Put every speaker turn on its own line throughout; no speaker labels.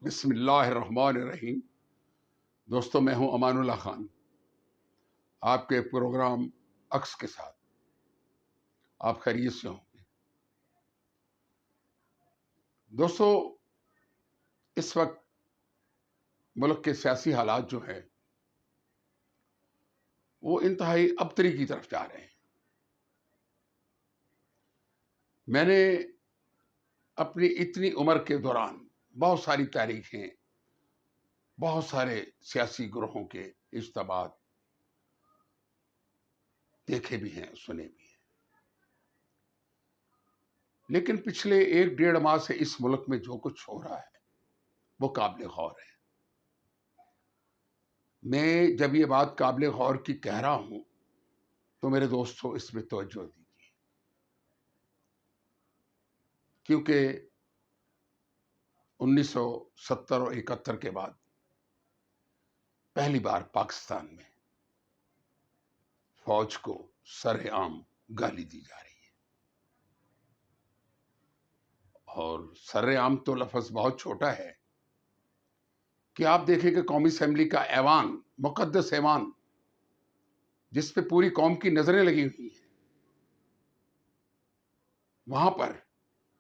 بسم اللہ الرحمن الرحیم۔ دوستو، میں ہوں امان اللہ خان، آپ کے پروگرام عکس کے ساتھ۔ آپ خیریت سے ہوں گے؟ دوستو، اس وقت ملک کے سیاسی حالات جو ہیں وہ انتہائی ابتری کی طرف جا رہے ہیں۔ میں نے اپنی اتنی عمر کے دوران بہت ساری تاریخیں، بہت سارے سیاسی گروہوں کے اجتماعات دیکھے بھی ہیں، سنے بھی ہیں، لیکن پچھلے 1-1.5 ماہ سے اس ملک میں جو کچھ ہو رہا ہے وہ قابل غور ہے۔ میں جب یہ بات قابل غور کی کہہ رہا ہوں تو میرے دوستوں اس میں توجہ دیجیے، کیونکہ 1970 اور 71 کے بعد پہلی بار پاکستان میں فوج کو سر عام گالی دی جا رہی ہے۔ اور سر عام تو لفظ بہت چھوٹا ہے کہ آپ دیکھیں کہ قومی اسمبلی کا ایوان، مقدس ایوان، جس پہ پوری قوم کی نظریں لگی ہوئی ہیں، وہاں پر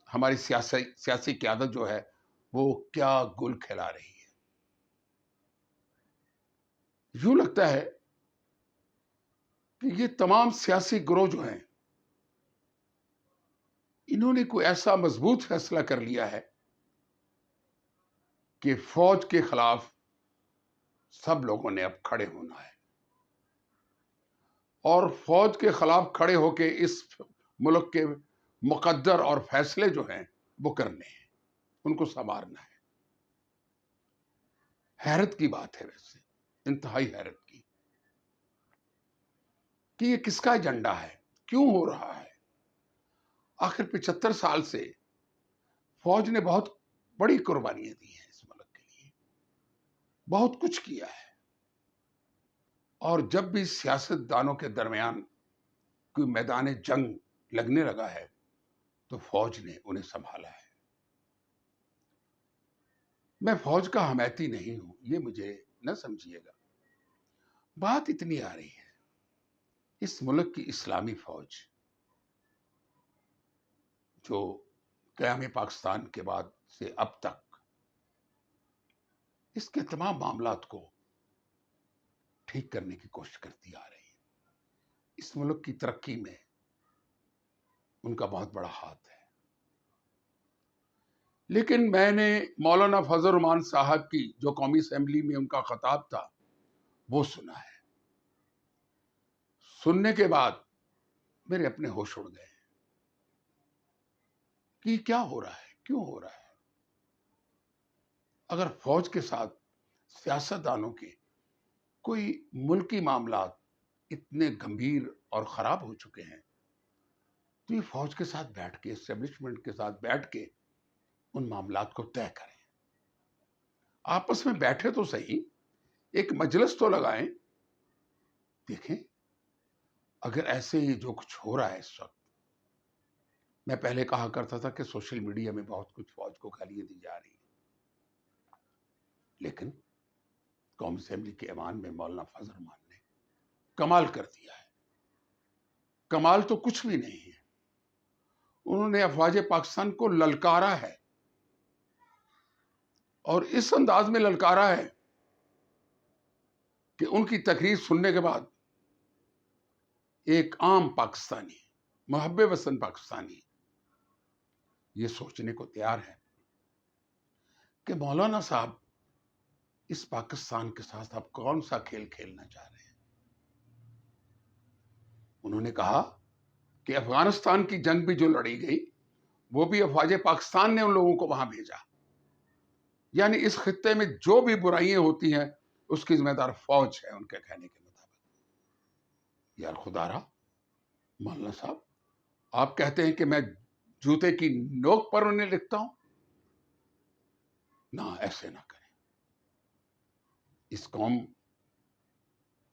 ہماری سیاسی قیادت جو ہے وہ کیا گل کھلا رہی ہے۔ یوں لگتا ہے کہ یہ تمام سیاسی گروہ جو ہیں انہوں نے کوئی ایسا مضبوط فیصلہ کر لیا ہے کہ فوج کے خلاف سب لوگوں نے اب کھڑے ہونا ہے، اور فوج کے خلاف کھڑے ہو کے اس ملک کے مقدر اور فیصلے جو ہیں وہ کرنے ہیں، ان کو سنوارنا ہے۔ حیرت کی بات ہے، ویسے انتہائی حیرت کی، کہ یہ کس کا ایجنڈا ہے، کیوں ہو رہا ہے۔ آخر 75 سال سے فوج نے بہت بڑی قربانیاں دی ہیں اس ملک کے لیے، بہت کچھ کیا ہے، اور جب بھی سیاست دانوں کے درمیان کوئی میدان جنگ لگنے لگا ہے تو فوج نے انہیں سنبھالا ہے۔ میں فوج کا حمایتی نہیں ہوں، یہ مجھے نہ سمجھیے گا۔ بات اتنی آ رہی ہے، اس ملک کی اسلامی فوج جو قیام پاکستان کے بعد سے اب تک اس کے تمام معاملات کو ٹھیک کرنے کی کوشش کرتی آ رہی ہے، اس ملک کی ترقی میں ان کا بہت بڑا ہاتھ ہے۔ لیکن میں نے مولانا فضل الرحمان صاحب کی جو قومی اسمبلی میں ان کا خطاب تھا وہ سنا ہے۔ سننے کے بعد میرے اپنے ہوش اڑ گئے کہ یہ کیا ہو رہا ہے، کیوں ہو رہا ہے۔ اگر فوج کے ساتھ سیاست دانوں کے کوئی ملکی معاملات اتنے گمبھیر اور خراب ہو چکے ہیں تو یہ فوج کے ساتھ بیٹھ کے، اسٹیبلشمنٹ کے ساتھ بیٹھ کے ان معاملات کو طے کریں، آپس میں بیٹھے تو صحیح، ایک مجلس تو لگائیں۔ دیکھیں، اگر ایسے ہی جو کچھ ہو رہا ہے اس وقت، میں پہلے کہا کرتا تھا کہ سوشل میڈیا میں بہت کچھ فوج کو گالیاں دی جا رہی ہیں، لیکن قومی اسمبلی کے ایوان میں مولانا فضل الرحمان نے کمال کر دیا ہے۔ کمال تو کچھ بھی نہیں ہے، انہوں نے افواج پاکستان کو للکارا ہے، اور اس انداز میں للکارا ہے کہ ان کی تقریر سننے کے بعد ایک عام پاکستانی، محب وطن پاکستانی یہ سوچنے کو تیار ہے کہ مولانا صاحب اس پاکستان کے ساتھ اب کون سا کھیل کھیلنا چاہ رہے ہیں۔ انہوں نے کہا کہ افغانستان کی جنگ بھی جو لڑی گئی وہ بھی افواج پاکستان نے ان لوگوں کو وہاں بھیجا، یعنی اس خطے میں جو بھی برائیاں ہوتی ہیں اس کی ذمہ دار فوج ہے، ان کے کہنے کے مطابق۔ یار خدا را، مولانا صاحب آپ کہتے ہیں کہ میں جوتے کی نوک پر انہیں لکھتا ہوں؟ نہ، ایسے نہ کریں۔ اس قوم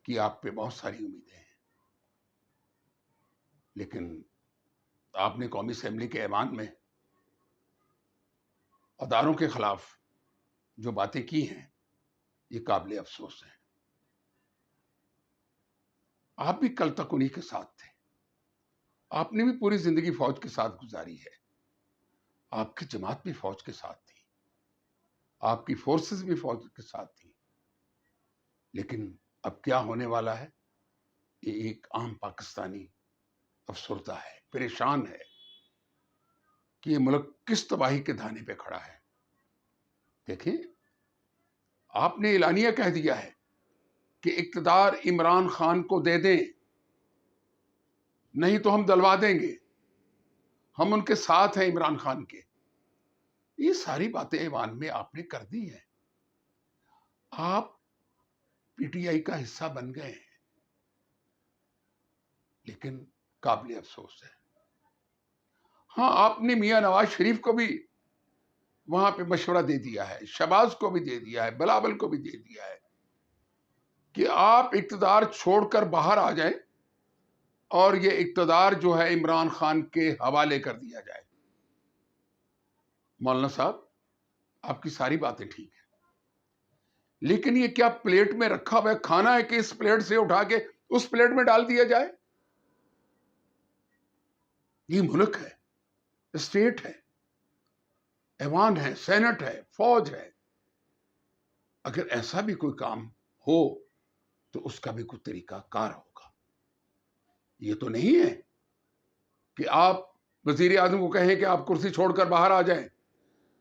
کی آپ پہ بہت ساری امیدیں ہیں، لیکن آپ نے قومی اسمبلی کے ایوان میں اداروں کے خلاف جو باتیں کی ہیں یہ قابل افسوس ہیں. آپ بھی کل تک انہی کے ساتھ تھے. آپ نے بھی پوری زندگی فوج کے ساتھ گزاری ہے. آپ کی جماعت بھی فوج کے ساتھ تھی. آپ کی فورسز بھی فوج کے ساتھ تھی. لیکن اب کیا ہونے والا ہے؟ یہ ایک عام پاکستانی افسردہ ہے، پریشان ہے کہ یہ ملک کس تباہی کے دھانے پہ کھڑا ہے. دیکھیں، آپ نے اعلانیہ کہہ دیا ہے کہ اقتدار عمران خان کو دے دیں، نہیں تو ہم دلوا دیں گے، ہم ان کے ساتھ ہیں عمران خان کے. یہ ساری باتیں ایوان میں آپ نے کر دی ہیں. آپ پی ٹی آئی کا حصہ بن گئے ہیں. لیکن قابل افسوس ہے. ہاں، آپ نے میاں نواز شریف کو بھی وہاں پہ مشورہ دے دیا ہے، شہباز کو بھی دے دیا ہے، بلاول کو بھی دے دیا ہے کہ آپ اقتدار چھوڑ کر باہر آ جائیں اور یہ اقتدار جو ہے عمران خان کے حوالے کر دیا جائے. مولانا صاحب، آپ کی ساری باتیں ٹھیک ہیں، لیکن یہ کیا پلیٹ میں رکھا ہوا کھانا ہے کہ اس پلیٹ سے اٹھا کے اس پلیٹ میں ڈال دیا جائے؟ یہ ملک ہے، اسٹیٹ ہے، ایوان ہے، سینٹ ہے، فوج ہے. اگر ایسا بھی کوئی کام ہو تو اس کا بھی کوئی طریقہ کار ہوگا. یہ تو نہیں ہے کہ آپ وزیر اعظم کو کہیں کہ آپ کرسی چھوڑ کر باہر آ جائیں،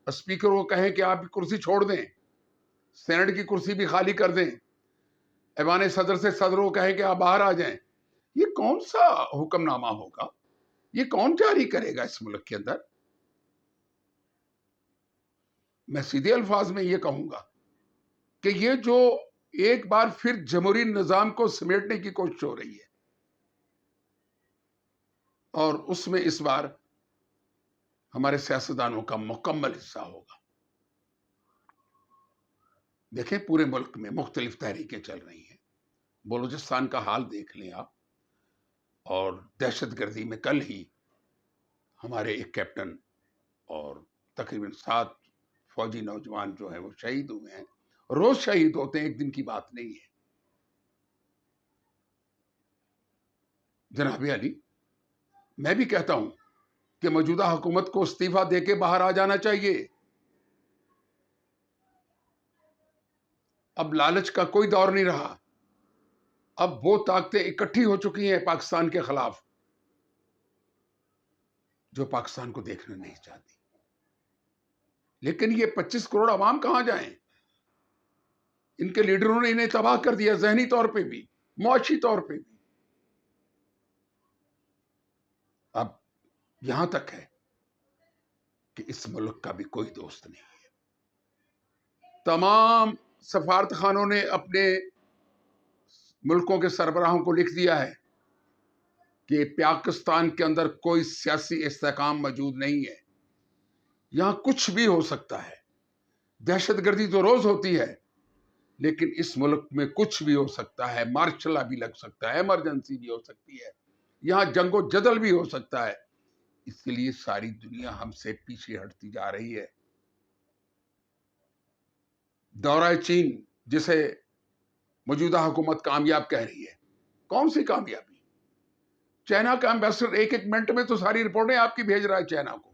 اسپیکر کو کہیں کہ آپ کرسی چھوڑ دیں، سینٹ کی کرسی بھی خالی کر دیں، ایوان صدر سے صدر کو کہیں کہ آپ باہر آ جائیں. یہ کون سا حکم نامہ ہوگا؟ یہ کون جاری کرے گا اس ملک کے اندر؟ میں سیدھے الفاظ میں یہ کہوں گا کہ یہ جو ایک بار پھر جمہوری نظام کو سمیٹنے کی کوشش ہو رہی ہے، اور اس میں اس بار ہمارے سیاستدانوں کا مکمل حصہ ہوگا. دیکھیں، پورے ملک میں مختلف تحریکیں چل رہی ہیں. بلوچستان کا حال دیکھ لیں آپ، اور دہشت گردی میں کل ہی ہمارے ایک کیپٹن اور تقریباً 7 فوجی نوجوان جو ہیں وہ شہید ہوئے ہیں. روز شہید ہوتے ہیں، ایک دن کی بات نہیں ہے. جناب علی، میں بھی کہتا ہوں کہ موجودہ حکومت کو استعفیٰ دے کے باہر آ جانا چاہیے. اب لالچ کا کوئی دور نہیں رہا. اب وہ طاقتیں اکٹھی ہو چکی ہیں پاکستان کے خلاف جو پاکستان کو دیکھنا نہیں چاہتی. لیکن یہ 25 کروڑ عوام کہاں جائیں؟ ان کے لیڈروں نے انہیں تباہ کر دیا، ذہنی طور پہ بھی، معاشی طور پہ بھی. اب یہاں تک ہے کہ اس ملک کا بھی کوئی دوست نہیں ہے. تمام سفارت خانوں نے اپنے ملکوں کے سربراہوں کو لکھ دیا ہے کہ پاکستان کے اندر کوئی سیاسی استحکام موجود نہیں ہے، یہاں کچھ بھی ہو سکتا ہے. دہشت گردی تو روز ہوتی ہے، لیکن اس ملک میں کچھ بھی ہو سکتا ہے. مارشل لا بھی لگ سکتا ہے، ایمرجنسی بھی ہو سکتی ہے، یہاں جنگ و جدل بھی ہو سکتا ہے. اس کے لیے ساری دنیا ہم سے پیچھے ہٹتی جا رہی ہے. دورہ چین جسے موجودہ حکومت کامیاب کہہ رہی ہے، کون سی کامیابی؟ چائنا کا ایمبیسڈر ایک منٹ میں تو ساری رپورٹیں آپ کی بھیج رہا ہے چائنا کو.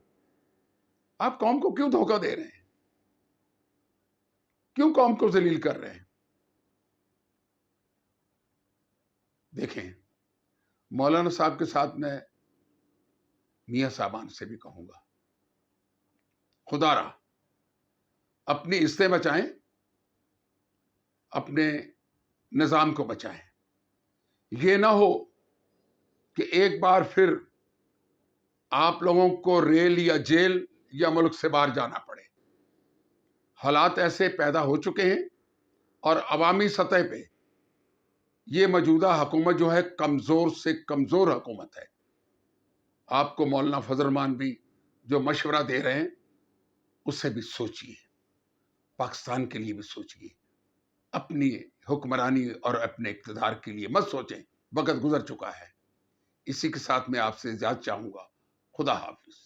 آپ قوم کو کیوں دھوکہ دے رہے ہیں؟ کیوں قوم کو ذلیل کر رہے ہیں؟ دیکھیں، مولانا صاحب کے ساتھ میں میاں صاحبان سے بھی کہوں گا، خدا را اپنی عزتیں بچائیں، اپنے نظام کو بچائیں. یہ نہ ہو کہ ایک بار پھر آپ لوگوں کو ریل یا جیل یا ملک سے باہر جانا پڑے. حالات ایسے پیدا ہو چکے ہیں، اور عوامی سطح پہ یہ موجودہ حکومت جو ہے کمزور سے کمزور حکومت ہے. آپ کو مولانا فضل الرحمان بھی جو مشورہ دے رہے ہیں اس سے بھی سوچیے، پاکستان کے لیے بھی سوچیے. اپنی حکمرانی اور اپنے اقتدار کے لیے مت سوچیں، وقت گزر چکا ہے. اسی کے ساتھ میں آپ سے اجازت چاہوں گا. خدا حافظ.